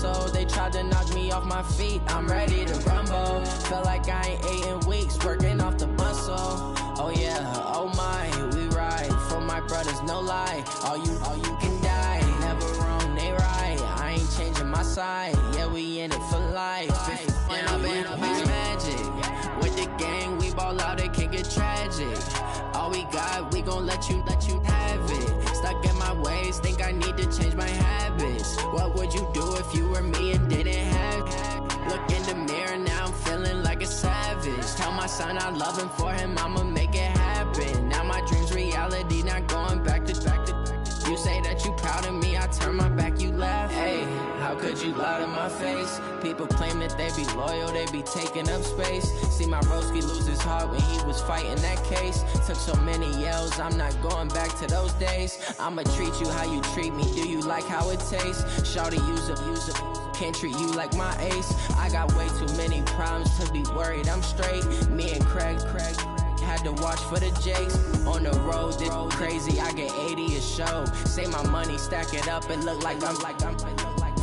muscle. They tried to knock me off my feet, I'm ready to rumble. Felt like I ain't ate in weeks, working off the muscle. Oh yeah, oh my, we ride for my brothers, no lie. All you can die, never wrong, they right. I ain't changing my side, yeah, we in it for life. When I've been magic, with the gang, we ball out, it can get tragic. All we got, we gon' let you have it. Stuck in my ways, think I need to change my habits. What would you do if you were me and didn't have it? Look in the mirror, now I'm feeling like a savage. Tell my son I love him, for him I'ma make it happen. Now my dream's reality, not going back to. You say that you proud of me, I turn my back, you laugh. Hey, how could you lie to my face? People claim that they be loyal, they be taking up space. See my broski lose his heart when he was fighting that case. Took so many yells, I'm not going back to those days. I'ma treat you how you treat me, do you like how it tastes? Shawty, use up, can't treat you like my ace. I got way too many problems to be worried, I'm straight. Me and Craig had to watch for the Jakes. On the road, this crazy, I get 80 a show. Say my money, stack it up, and look like I'm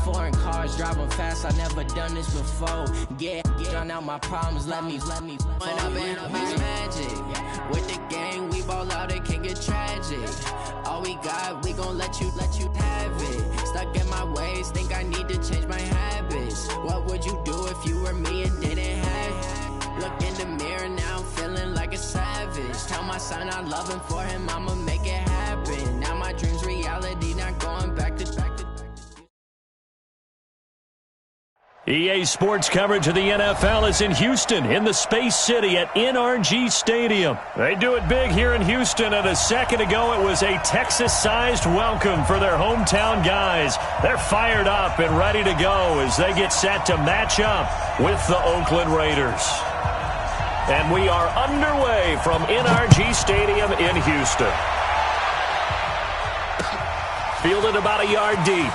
foreign cars, driving fast, I never done this before. Yeah, drown out my problems, let me. When I've been magic, with the gang, we ball out, it can get tragic. All we got, we gon' let you have it. Stuck in my ways, think I need to change my habits. What would you do if you were me and didn't have it? Look in the mirror, now I'm feeling like a savage. Tell my son I love him, for him I'ma make it happen. Now my dream's reality, not going back to. EA Sports coverage of the NFL is in Houston, in the Space City at NRG Stadium. They do it big here in Houston, and a second ago it was a Texas-sized welcome for their hometown guys. They're fired up and ready to go as they get set to match up with the Oakland Raiders. And we are underway from NRG Stadium in Houston. Fielded about a yard deep.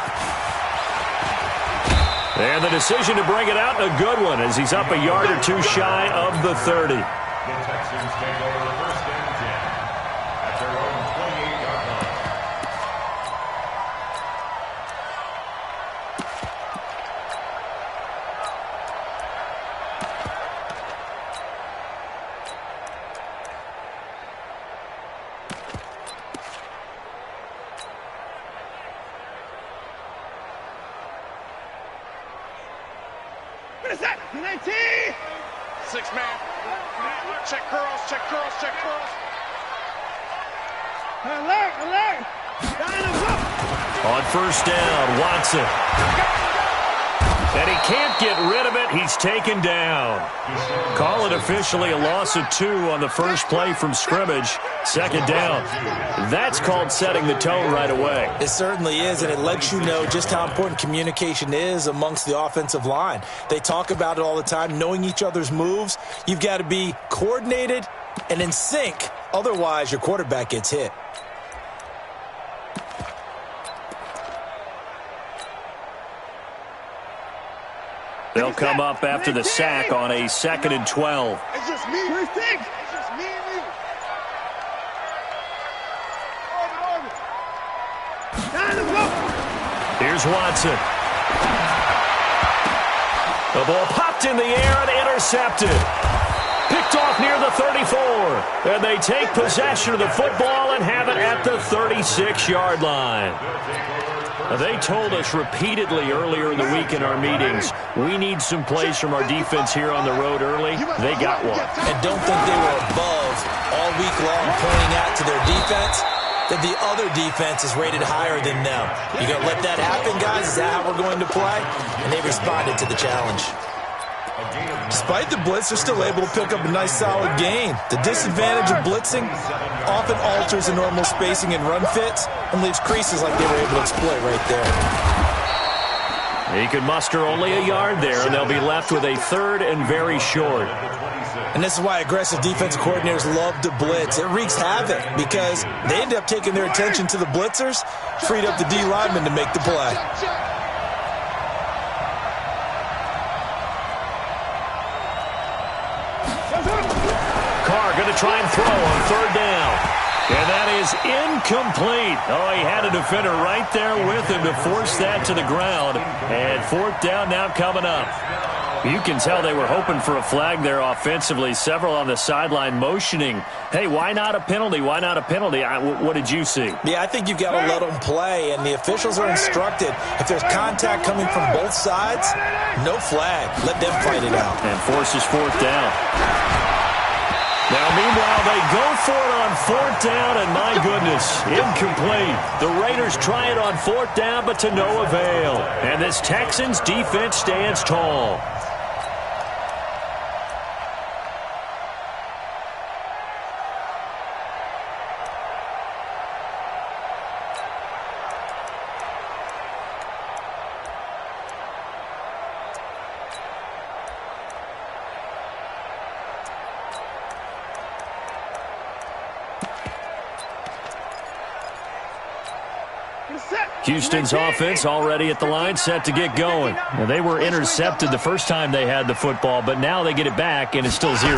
And the decision to bring it out, a good one, as he's up a yard or two shy of the 30. The Texans take over the first and 10 at their own 28-yard line. Six-man. Check curls, check curls, check curls. Alert! On first down, Watson. And he can't get rid of it. He's taken down. Call it officially a loss of 2 on the first play from scrimmage. Second down. That's called setting the tone right away. It certainly is, and it lets you know just how important communication is amongst the offensive line. They talk about it all the time, knowing each other's moves. You've got to be coordinated and in sync. Otherwise, your quarterback gets hit. They'll come up after the sack on a 2nd and 12. It's just me. It's just me and you. Here's Watson. The ball popped in the air and intercepted. Picked off near the 34. And they take possession of the football and have it at the 36-yard line. They told us repeatedly earlier in the week in our meetings, we need some plays from our defense here on the road early. They got one. And don't think they were above all week long pointing out to their defense that the other defense is rated higher than them. You going to let that happen, guys? Is that how we're going to play? And they responded to the challenge. Despite the blitz, they're still able to pick up a nice solid gain. The disadvantage of blitzing often alters the normal spacing and run fits and leaves creases like they were able to exploit right there. He could muster only a yard there, and they'll be left with a 3rd and very short. And this is why aggressive defensive coordinators love to blitz. It wreaks havoc because they end up taking their attention to the blitzers, freed up the D lineman to make the play. Carr going to try and throw on 3rd down. And that is incomplete. Oh, he had a defender right there with him to force that to the ground. And fourth down now coming up. You can tell they were hoping for a flag there offensively. Several on the sideline motioning, hey, why not a penalty? Why not a penalty? What did you see? Yeah, I think you've got to let them play, and the officials are instructed. If there's contact coming from both sides, no flag. Let them fight it out. And forces fourth down. Now, meanwhile, they go for it on fourth down, and my goodness, incomplete. The Raiders try it on fourth down, but to no avail. And this Texans defense stands tall. Houston's offense already at the line, set to get going. Now, they were intercepted the first time they had the football, but now they get it back, and it's still 0-0.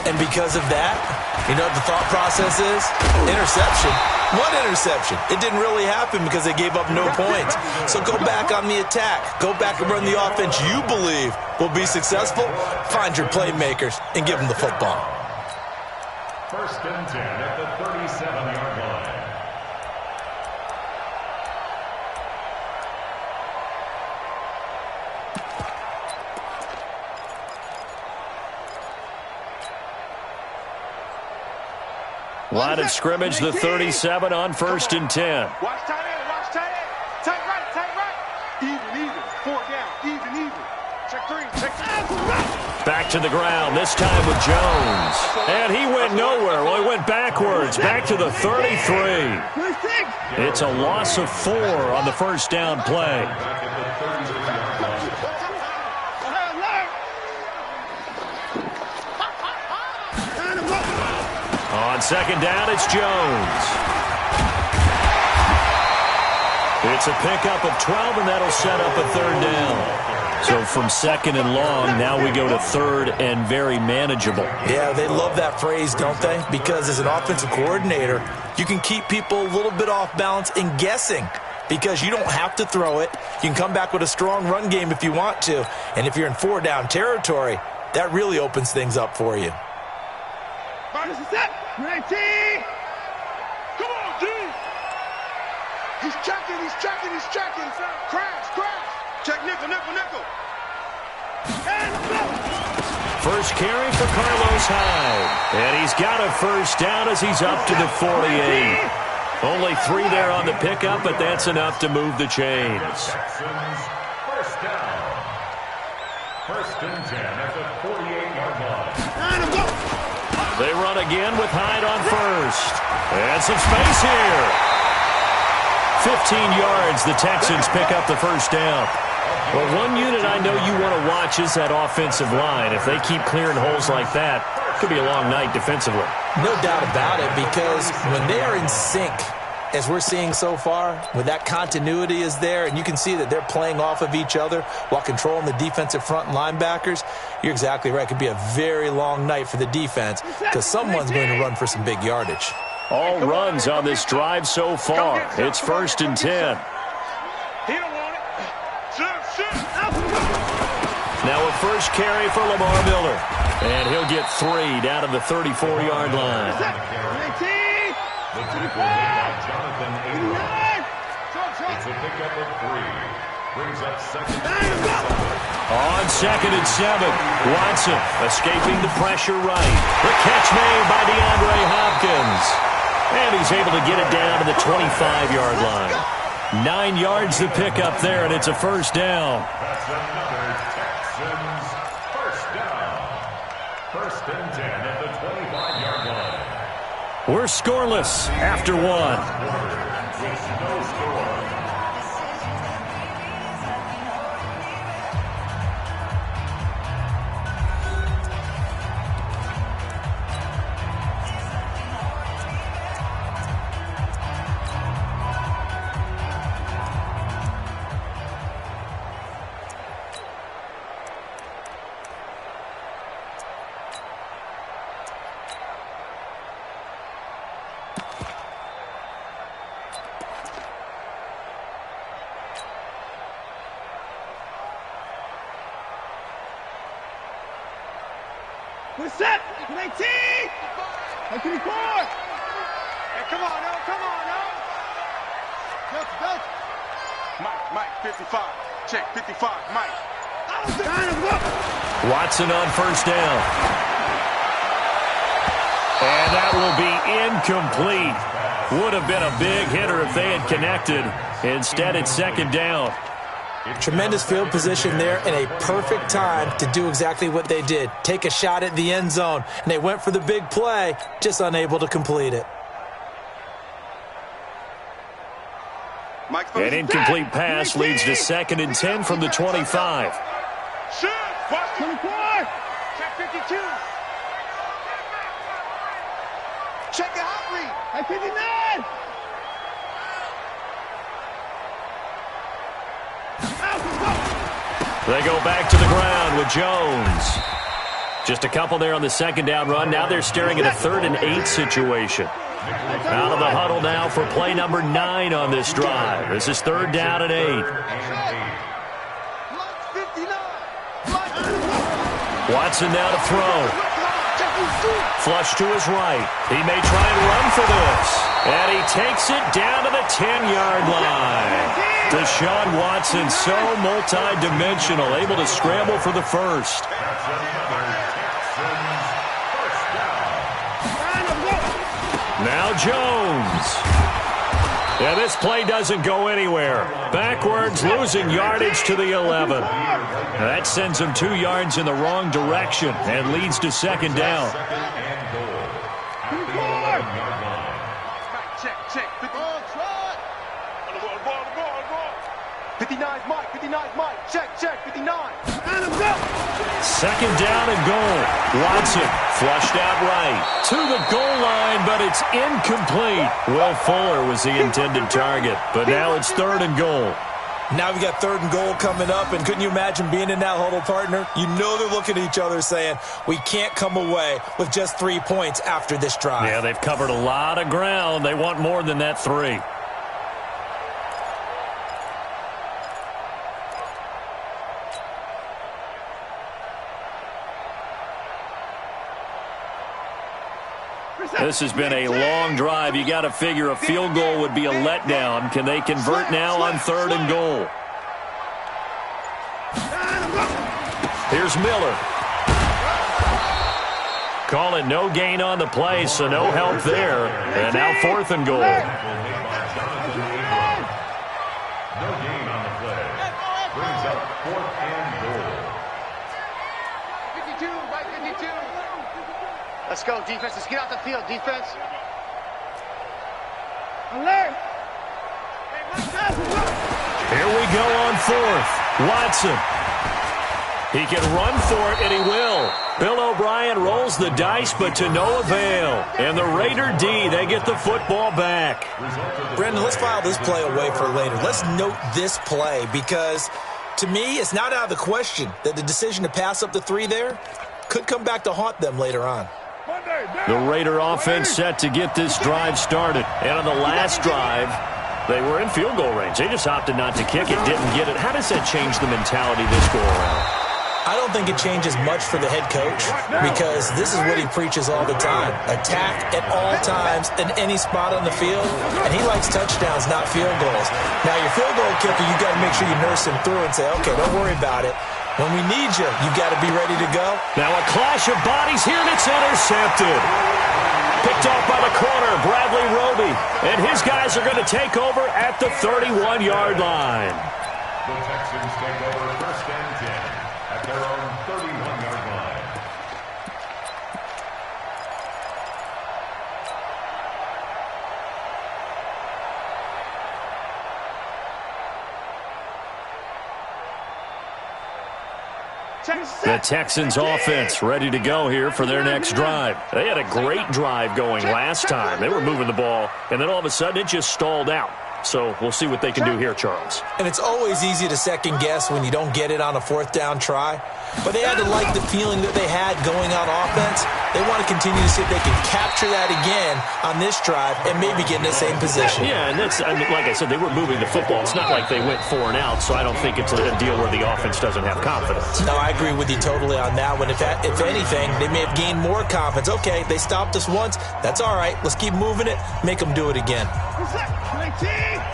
And because of that, you know what the thought process is? Interception. One interception. It didn't really happen because they gave up no points. So go back on the attack. Go back and run the offense you believe will be successful. Find your playmakers and give them the football. First and 10 at the 37-yard line. Line of scrimmage, the 37 on first and 10. Watch tight end, watch tight end. Tight right, tight right. Even. 4 down, even. Check 3, check 3. Back to the ground, this time with Jones. And he went nowhere. Well, he went backwards, back to the 33. It's a loss of 4 on the first down play. On second down, it's Jones. It's a pickup of 12, and that'll set up a third down. So from second and long, now we go to third and very manageable. Yeah, they love that phrase, don't they? Because as an offensive coordinator, you can keep people a little bit off balance and guessing because you don't have to throw it. You can come back with a strong run game if you want to. And if you're in 4-down territory, that really opens things up for you. Ready? Come on, G! He's checking. Crash. Check nickel. And First carry for Carlos Hyde. And he's got a first down as he's up to the 48. Only 3 there on the pickup, but that's enough to move the chains. Texans first down. First and 10 at the 48-yard line. They run again with Hyde on first. And some space here. 15 yards, the Texans pick up the first down. Well, one unit I know you want to watch is that offensive line. If they keep clearing holes like that, it could be a long night defensively. No doubt about it, because when they are in sync, as we're seeing so far, when that continuity is there, and you can see that they're playing off of each other while controlling the defensive front and linebackers, you're exactly right. It could be a very long night for the defense because someone's going to run for some big yardage. All runs on this drive so far. It's first and 10. he don't want it. Shoot. Now a first carry for Lamar Miller. And he'll get 3 down to the 34-yard line. The tackle made by Jonathan Abram. It's a pickup of 3. Brings up second. On second and 7, Watson escaping the pressure right. The catch made by DeAndre Hopkins. And he's able to get it down to the 25-yard line. 9 yards to pick up there, and it's a first down. That's another Texans first down. First and 10 at the 25-yard line. We're scoreless after 1. With no score. We're set. 19. Hey, come on, no, come on, no. Mike, 55. Check, 55, Mike. Watson on first down. And that will be incomplete. Would have been a big hitter if they had connected. Instead, it's second down. Tremendous field position there and a perfect time to do exactly what they did. Take a shot at the end zone. And they went for the big play, just unable to complete it. An incomplete pass leads to 2nd and 10 from the 25. Shoot! 24! Check 52! Check the hot read! At 59! They go back to the ground with Jones. Just a couple there on the second down run. Now they're staring at a 3rd and 8 situation. Out of the huddle now for play number 9 on this drive. This is 3rd down and 8. Watson now to throw. Flush to his right. He may try and run for this. And he takes it down to the 10-yard line. Deshaun Watson, so multi-dimensional, able to scramble for the first. Now Jones. Yeah, this play doesn't go anywhere. Backwards, losing yardage to the 11. That sends him 2 yards in the wrong direction and leads to 2nd down. Check. 59's Mike. 59's Mike. Check. 59. 2nd down and goal. Watson flushed out right to the goal line, but it's incomplete. Will Fuller was the intended target, but now it's 3rd and goal. Now we got 3rd and goal coming up, and couldn't you imagine being in that huddle, partner? You know they're looking at each other saying, we can't come away with just 3 points after this drive. Yeah, they've covered a lot of ground. They want more than that 3. This has been a long drive. You got to figure a field goal would be a letdown. Can they convert now on 3rd and goal? Here's Miller. Call it no gain on the play, so no help there. And now 4th and goal. No gain on the play. Brings up 4th and goal. 52, right 52. Let's go, defense. Let's get out the field, defense. Alert! Here we go on 4th. Watson. He can run for it, and he will. Bill O'Brien rolls the dice, but to no avail. And the Raider D, they get the football back. Brandon, let's file this play away for later. Let's note this play because, to me, it's not out of the question that the decision to pass up the 3 there could come back to haunt them later on. The Raider offense set to get this drive started. And on the last drive, they were in field goal range. They just opted not to kick it, didn't get it. How does that change the mentality this go-around? I don't think it changes much for the head coach because this is what he preaches all the time. Attack at all times in any spot on the field, and he likes touchdowns, not field goals. Now, your field goal kicker, you got to make sure you nurse him through and say, okay, don't worry about it. When we need you, you got to be ready to go. Now a clash of bodies here, and it's intercepted. Picked off by the corner, Bradley Roby. And his guys are going to take over at the 31-yard line. The Texans take over 1st and 10 at their own 31-yard line. The Texans offense ready to go here for their next drive. They had a great drive going last time. They were moving the ball, and then all of a sudden it just stalled out. So we'll see what they can do here, Charles. And it's always easy to second guess when you don't get it on a 4th down try. But they had to like the feeling that they had going on offense. They want to continue to see if they can capture that again on this drive and maybe get in the same position. Yeah, and that's, I mean, like I said, they were moving the football. It's not like they went 4 and out, so I don't think it's a deal where the offense doesn't have confidence. No, I agree with you totally on that one. If anything, they may have gained more confidence. Okay, they stopped us once. That's all right. Let's keep moving it. Make them do it again.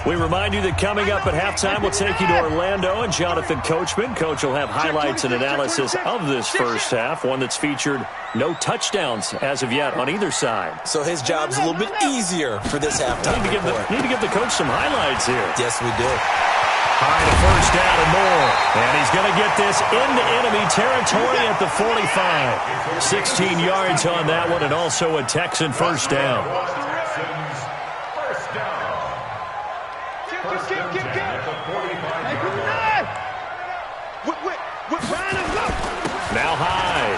We remind you that coming up at halftime, we'll take you to Orlando and Jonathan Coachman. Coach will have highlights and analysis of this first half, one that's featured no touchdowns as of yet on either side. So his job's a little bit easier for this halftime. Need to give the coach some highlights here. Yes, we do. All right, a first down and more. And he's going to get this into enemy territory at the 45. 16 yards on that one, and also a Texan first down. Now Hyde.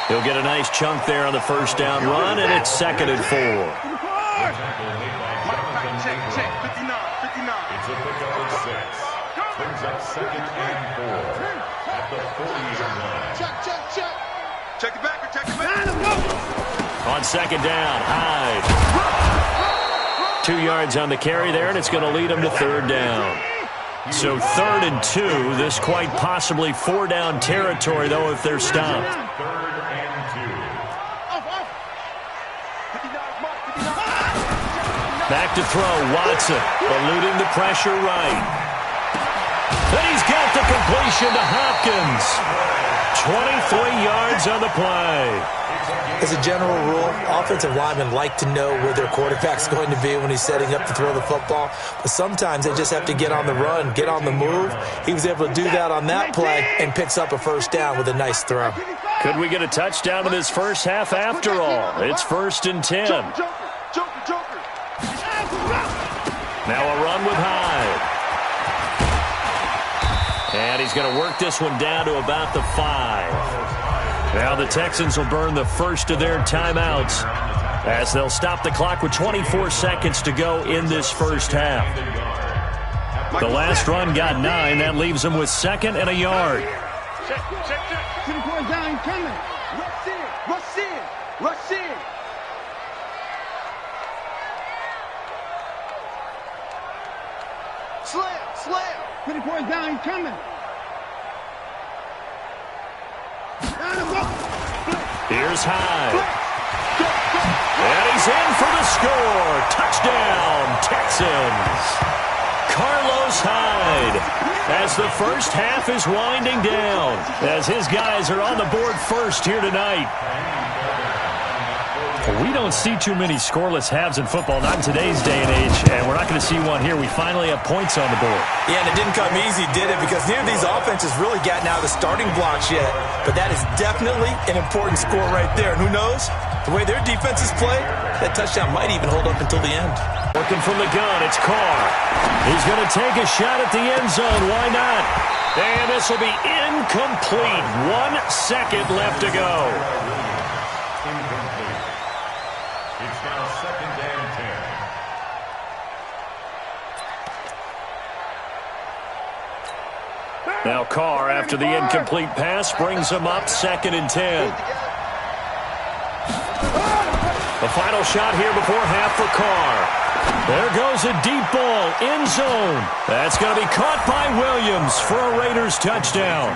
He'll get a nice chunk there on the first down run, and it's 2nd and 4. Check, 59. It's a pickup of 6. Brings up 2nd and 4 at the 40-yard line. Check. Check it back. On 2nd down, Hyde. 2 yards on the carry there, and it's going to lead him to 3rd down. So 3rd and 2. This quite possibly 4-down territory, though, if they're stopped. 3rd and 2. Back to throw, Watson, eluding the pressure right. Then he's got the completion to Hopkins. 23 yards on the play. As a general rule, offensive linemen like to know where their quarterback's going to be when he's setting up to throw the football. But sometimes they just have to get on the run, get on the move. He was able to do that on that play and picks up a first down with a nice throw. Could we get a touchdown in this first half after all? It's 1st and 10. Joker. Now a run with Hyde. And he's going to work this one down to about the 5. Now the Texans will burn the first of their timeouts as they'll stop the clock with 24 seconds to go in this first half. The last run got 9. That leaves them with 2nd and a yard. Check. Down, coming. Rush in. Slam. 24 down, coming. Here's Hyde. And he's in for the score. Touchdown, Texans. Carlos Hyde, as the first half is winding down, as his guys are on the board first here tonight. We don't see too many scoreless halves in football, not in today's day and age, and we're not going to see one here. We finally have points on the board. Yeah, and it didn't come easy, did it? Because neither of these offenses really gotten out of the starting blocks yet. But that is definitely an important score right there. And who knows? The way their defenses play, that touchdown might even hold up until the end. Working from the gun, it's Carr. He's going to take a shot at the end zone. Why not? And this will be incomplete. 1 second left to go. Incomplete. It's now 2nd and 10. Now Carr, after the incomplete pass, brings him up 2nd and 10. The final shot here before half for Carr. There goes a deep ball, end zone. That's going to be caught by Williams for a Raiders touchdown.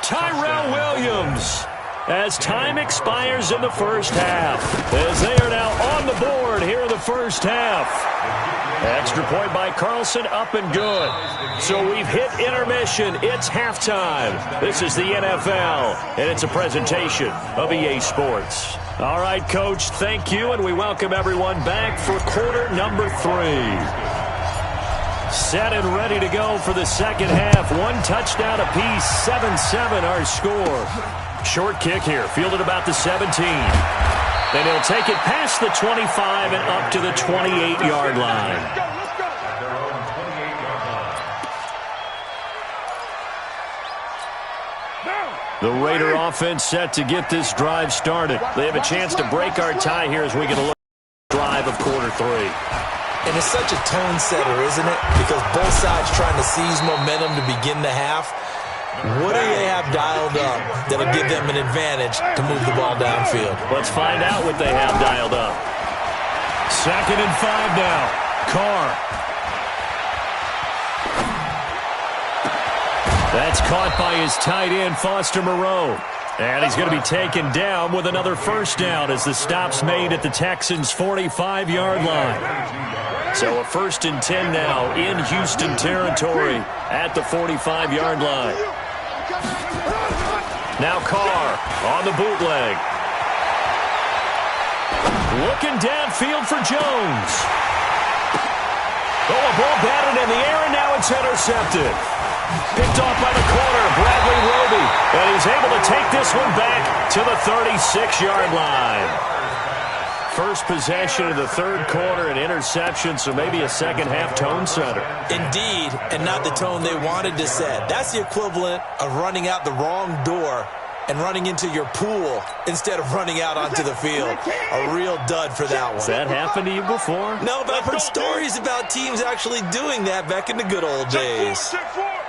Tyrell Williams, as time expires in the first half, as they are now on the board here in the first half. Extra point by Carlson, up and good. So we've hit intermission. It's halftime. This is the NFL, and it's a presentation of EA Sports. All right, Coach, thank you, and we welcome everyone back for quarter number 3. Set and ready to go for the second half. 1 touchdown apiece, 7-7 our score. Short kick here, fielded about the 17. Then he'll take it past the 25 and up to the 28-yard line. At their own 28-yard line. The Raider offense set to get this drive started. They have a chance to break our tie here as we get a look at the drive of quarter 3. And it's such a tone setter, isn't it? Because both sides trying to seize momentum to begin the half. What do they have dialed up that'll give them an advantage to move the ball downfield? Let's find out what they have dialed up. 2nd and 5 now. Carr. That's caught by his tight end, Foster Moreau. And he's going to be taken down with another first down as the stop's made at the Texans' 45-yard line. So a 1st and 10 now in Houston territory at the 45-yard line. Now Carr on the bootleg. Looking downfield for Jones. Oh, a ball batted in the air, and now it's intercepted. Picked off by the corner, Bradley Roby. And he's able to take this one back to the 36-yard line. First possession of the 3rd quarter, an interception, so maybe a second-half tone setter. Indeed, and not the tone they wanted to set. That's the equivalent of running out the wrong door and running into your pool instead of running out onto the field. A real dud for that one. Has that happened to you before? No, but I've heard stories about teams actually doing that back in the good old days. Check 4.